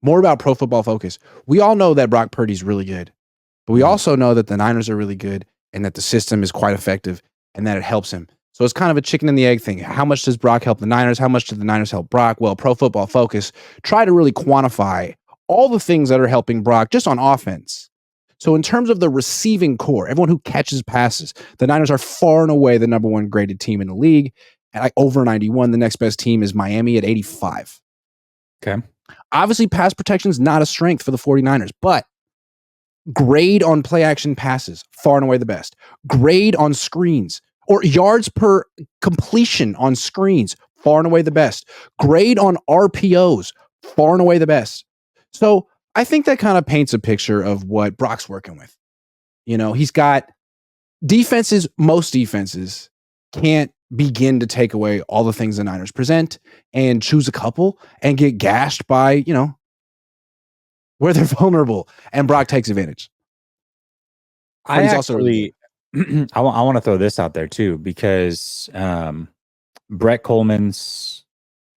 More about Pro Football Focus. We all know that Brock Purdy's really good, but we also know that the Niners are really good and that the system is quite effective and that it helps him. So it's kind of a chicken and the egg thing. How much does Brock help the Niners? How much do the Niners help Brock? Well, Pro Football Focus try to really quantify all the things that are helping Brock just on offense. So in terms of the receiving core, everyone who catches passes, the Niners are far and away the number one graded team in the league at like over 91. The next best team is Miami at 85. Okay. Obviously, pass protection is not a strength for the 49ers, but grade on play action passes, far and away the best. Grade on screens or yards per completion on screens, far and away the best. Grade on RPOs, far and away the best. So I think that kind of paints a picture of what Brock's working with. You know, he's got defenses, most defenses can't begin to take away all the things the Niners present and choose a couple and get gashed by, you know, where they're vulnerable, and Brock takes advantage. I actually, I want to throw this out there too, because Brett Coleman's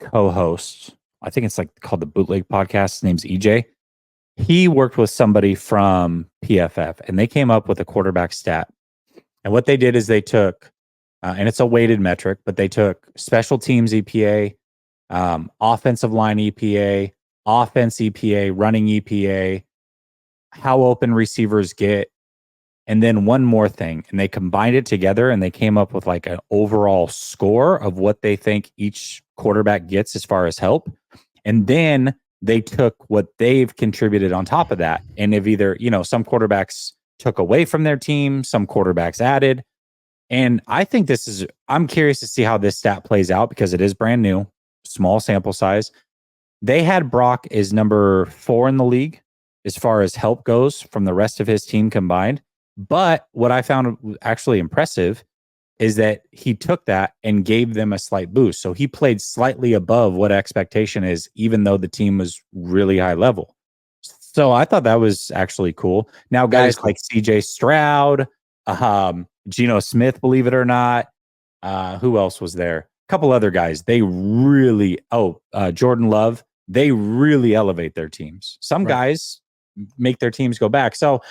co-host, I think it's like called the Bootleg Podcast, his name's EJ. He worked with somebody from PFF, and they came up with a quarterback stat. And what they did is they took, and it's a weighted metric, but they took special teams EPA, offensive line EPA, offense EPA, running EPA, how open receivers get, and then one more thing. And they combined it together and they came up with like an overall score of what they think each quarterback gets as far as help. And then they took what they've contributed on top of that. And if either, you know, some quarterbacks took away from their team, some quarterbacks added. And I think I'm curious to see how this stat plays out because it is brand new, small sample size. They had Brock as number 4 in the league as far as help goes from the rest of his team combined. But what I found actually impressive is that he took that and gave them a slight boost. So he played slightly above what expectation is, even though the team was really high level. So I thought that was actually cool. Now, guys like CJ Stroud, Geno Smith, believe it or not, who else was there? A couple other guys. They really, Jordan Love, they really elevate their teams. Some guys make their teams go back. So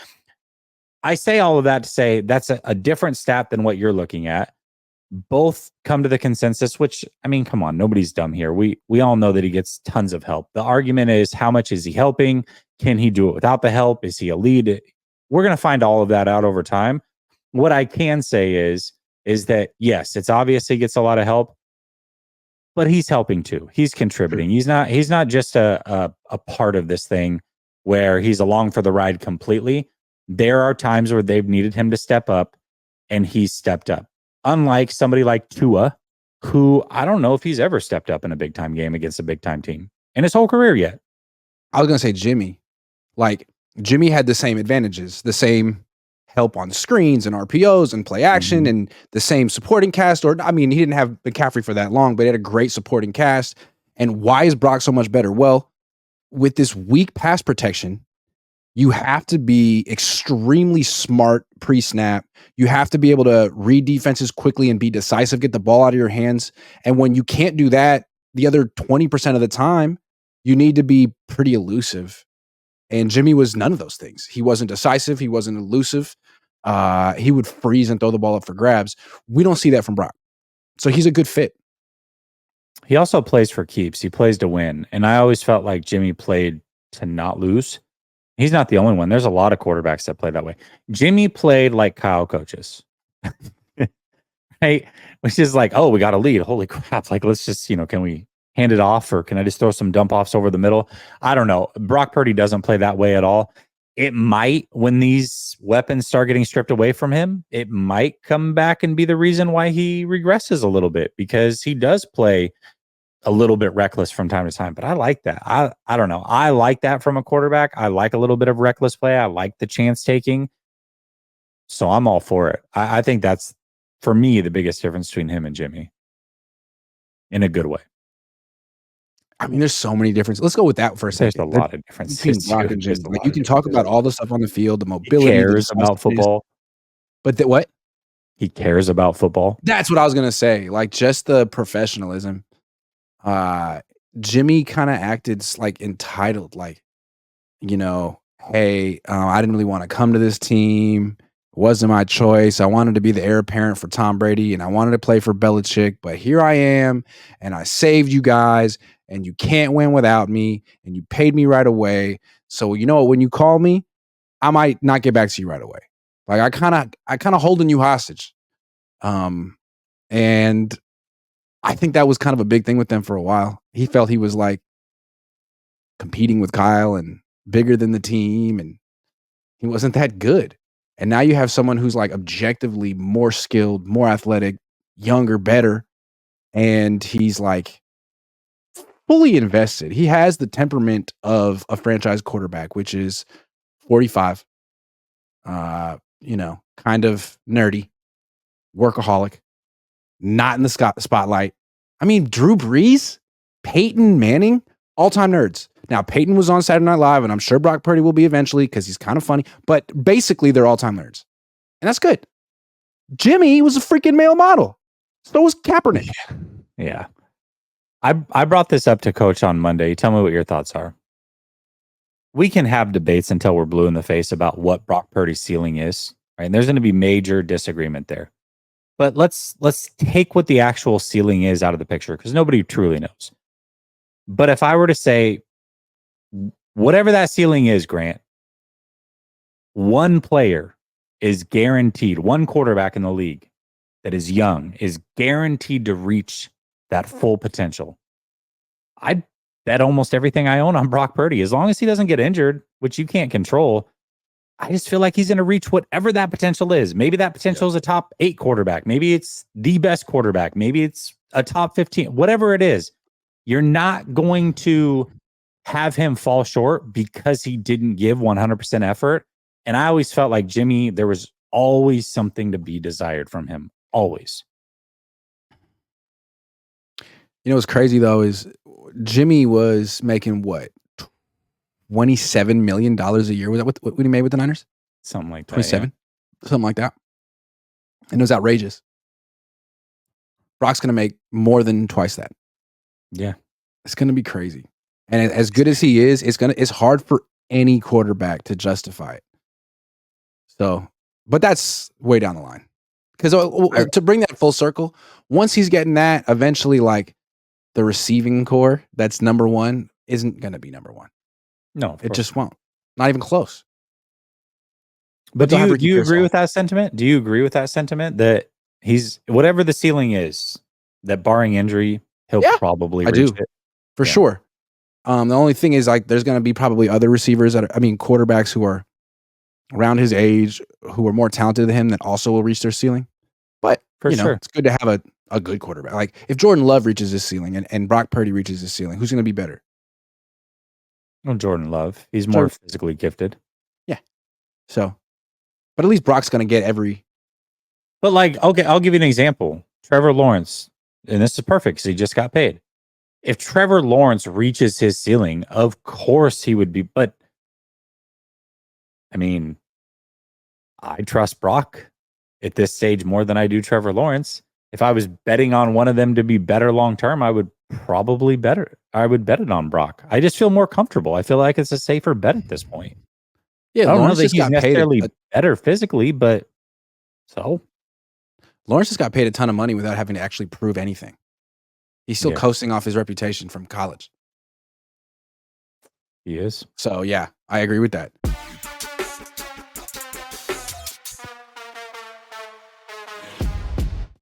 I say all of that to say that's a different stat than what you're looking at. Both come to the consensus, which, I mean, come on, nobody's dumb here. We all know that he gets tons of help. The argument is, how much is he helping? Can he do it without the help? Is he a lead? We're going to find all of that out over time. What I can say is that, yes, it's obvious he gets a lot of help, but he's helping too. He's contributing. He's not just a part of this thing where he's along for the ride completely. There are times where they've needed him to step up, and he's stepped up. Unlike somebody like Tua, who I don't know if he's ever stepped up in a big-time game against a big-time team in his whole career yet. I was going to say Jimmy. Like, Jimmy had the same advantages, the same help on screens and RPOs and play action and the same supporting cast. Or, I mean, he didn't have McCaffrey for that long, but he had a great supporting cast. And why is Brock so much better? Well, with this weak pass protection, you have to be extremely smart pre-snap. You have to be able to read defenses quickly and be decisive, get the ball out of your hands. And when you can't do that, the other 20% of the time, you need to be pretty elusive. And Jimmy was none of those things. He wasn't decisive. He wasn't elusive. He would freeze and throw the ball up for grabs. We don't see that from Brock. So he's a good fit. He also plays for keeps. He plays to win. And I always felt like Jimmy played to not lose. He's not the only one. There's a lot of quarterbacks that play that way. Jimmy played like Kyle coaches. Right? Which is like, oh, we got a lead. Holy crap. Like, let's just, can we hand it off, or can I just throw some dump offs over the middle? I don't know. Brock Purdy doesn't play that way at all. It might, when these weapons start getting stripped away from him, it might come back and be the reason why he regresses a little bit, because he does play a little bit reckless from time to time. But I like that. I don't know. I like that from a quarterback. I like a little bit of reckless play. I like the chance taking. So I'm all for it. I think that's, for me, the biggest difference between him and Jimmy, in a good way. I mean, there's so many differences. Let's go with that for a second. There's a lot of differences. Like, you can talk about all the stuff on the field, the mobility. He cares about football. But what? He cares about football. That's what I was going to say. Like, just the professionalism. Jimmy kind of acted like entitled, like, hey, I didn't really want to come to this team. It wasn't my choice. I wanted to be the heir apparent for Tom Brady and I wanted to play for Belichick, but here I am and I saved you guys and you can't win without me and you paid me right away. So, you know what? When you call me, I might not get back to you right away. Like I kind of holding you hostage. And I think that was kind of a big thing with them for a while. He felt he was like competing with Kyle and bigger than the team, and he wasn't that good. And now you have someone who's like objectively more skilled, more athletic, younger, better, and he's like fully invested. He has the temperament of a franchise quarterback, which is 45, kind of nerdy, workaholic, not in the spotlight. I mean, Drew Brees, Peyton Manning, all-time nerds. Now, Peyton was on Saturday Night Live, and I'm sure Brock Purdy will be eventually because he's kind of funny, but basically they're all-time nerds. And that's good. Jimmy was a freaking male model. So was Kaepernick. Yeah. I brought this up to Coach on Monday. Tell me what your thoughts are. We can have debates until we're blue in the face about what Brock Purdy's ceiling is. Right? And there's going to be major disagreement there. But let's take what the actual ceiling is out of the picture because nobody truly knows. But if I were to say, whatever that ceiling is, Grant, one player is guaranteed, one quarterback in the league that is young is guaranteed to reach that full potential. I'd bet almost everything I own on Brock Purdy. As long as he doesn't get injured, which you can't control, I just feel like he's going to reach whatever that potential is. Maybe that potential is a top 8 quarterback. Maybe it's the best quarterback. Maybe it's a top 15, whatever it is. You're not going to have him fall short because he didn't give 100% effort. And I always felt like Jimmy, there was always something to be desired from him. Always. What's crazy though is Jimmy was making what? $27 million a year. Was that what he made with the Niners? Something like that. 27? Yeah. Something like that. And it was outrageous. Brock's going to make more than twice that. Yeah. It's going to be crazy. And as good as he is, it's hard for any quarterback to justify it. So, but that's way down the line. Because to bring that full circle, once he's getting that, eventually like the receiving core that's number one isn't going to be number one. No, it just won't. Not even close. But do you agree with that sentiment? Do you agree with that sentiment that he's whatever the ceiling is, that barring injury, he'll probably reach it? For sure. The only thing is like there's going to be probably other receivers quarterbacks who are around his age who are more talented than him that also will reach their ceiling. But it's good to have a good quarterback. Like if Jordan Love reaches his ceiling and Brock Purdy reaches his ceiling, who's going to be better? Well, Jordan Love. He's more physically gifted. Yeah. So, but at least Brock's going to get every. But like, okay, I'll give you an example. Trevor Lawrence, and this is perfect because he just got paid. If Trevor Lawrence reaches his ceiling, of course he would be. But I mean, I trust Brock at this stage more than I do Trevor Lawrence. If I was betting on one of them to be better long term, I would probably bet it on Brock. I just feel more comfortable. I feel like it's a safer bet at this point. Yeah, I don't know that he's necessarily better physically, but Lawrence just got paid a ton of money without having to actually prove anything. He's still coasting off his reputation from college. He is. So yeah, I agree with that.